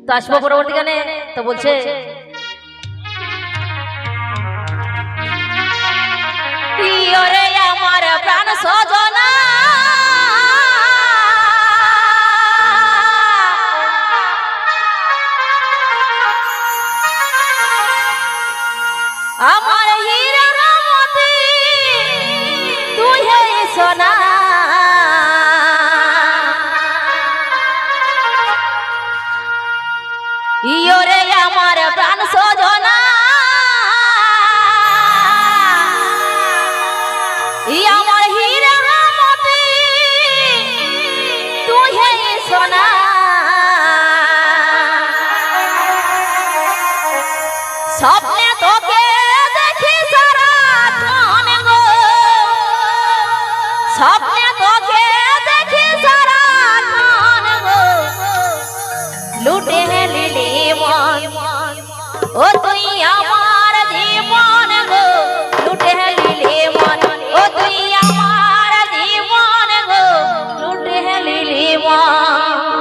তো আসবো পরবর্তী গানে। তো বলছে ওরে আমার প্রাণ সজনা আমার হীরা মতি তুই হে সোনা ইয়োরে আমার প্রাণ সজনা আমার হীরা মতি তুই হে সোনা স্বপ্নে তোকে দেখি সারাক্ষণ গো স্বপ্নে তোকে দেখি সারাক্ষণ গো লুটে লিলি মন ও তুই আমার জীবন গো লুটে লিলি মন ও তুই আমার জীবন গো লুটে লিলি মন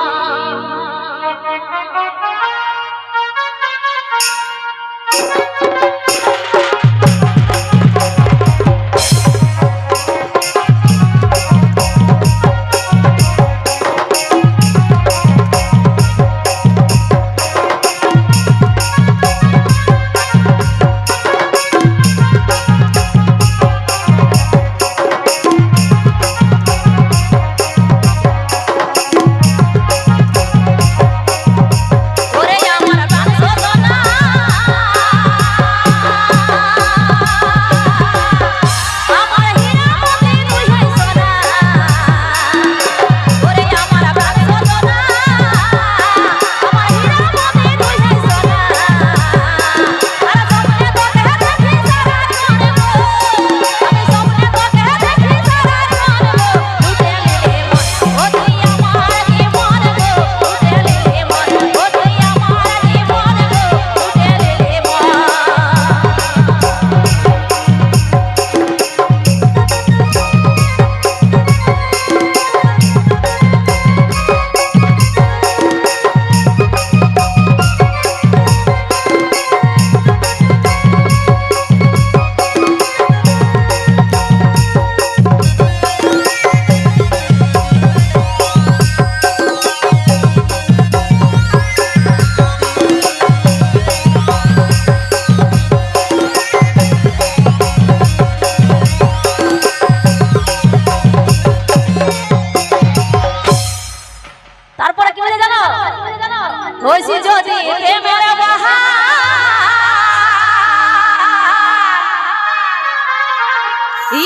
হইছি যদি প্রেমের বাহার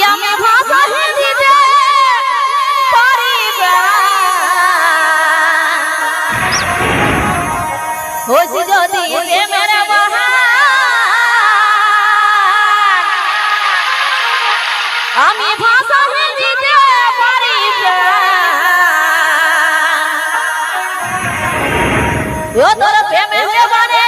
আমি ভাষা হিন্দিতে পারি হইছি যদি প্রেমের বাহার আমি ভাষা হিন্দিতে পারি ও তোর প্রেমে বনে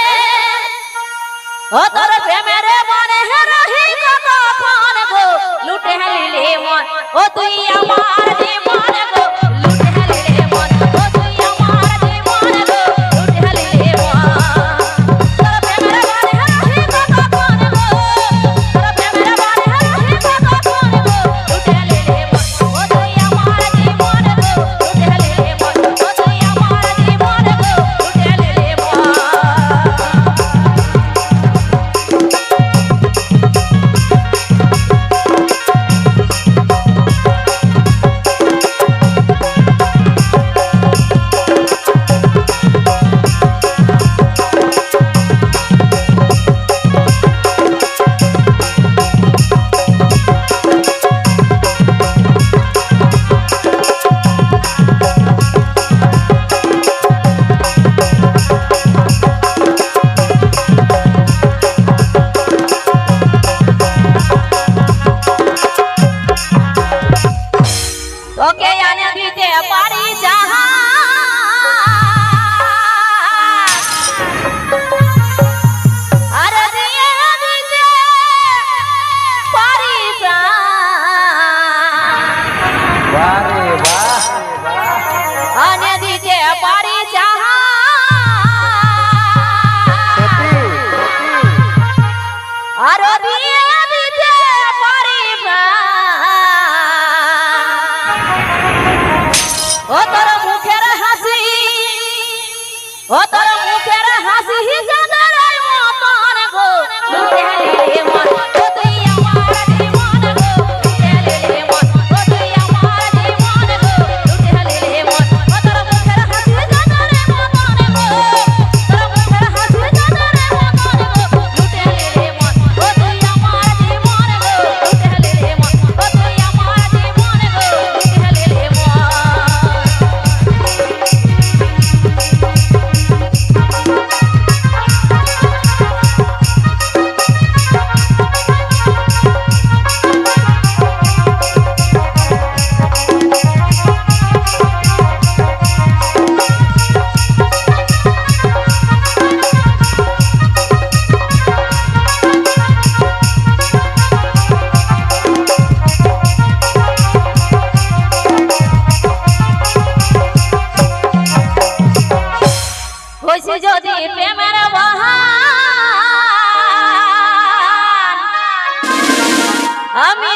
ও তোর প্রেমে বনে রহি কতক্ষণ গো লুটে লিলে মন ও তুই আমার জীবন গো লুটে লিলে মন ও তুই আমার জীবন গো লুটে লিলে মন তোর প্রেমে বনে রহি কতক্ষণ গো তোর প্রেমে বনে রহি কতক্ষণ গো লুটে লিলে মন ও তুই আমার জীবন গো লুটে লিলে মন ও তুই আমার জীবন গো লুটে লিলে মন ও তোর মুখের হাসি চাঁদের মতন গো লুটে নিলে মন ও তুই আমার জীবন গো লুটে নিলে মন ও তুই আমার জীবন গো লুটে নিলে মন ও তোর মুখের হাসি চাঁদের মতন গো তোর মুখের হাসি চাঁদের মতন গো লুটে নিলে মন ও তুই আমার জীবন গো লুটে নিলে মন ও তুই আমার জীবন গো লুটে নিলে মন। হইছে যদি প্রেমের বাহান আমি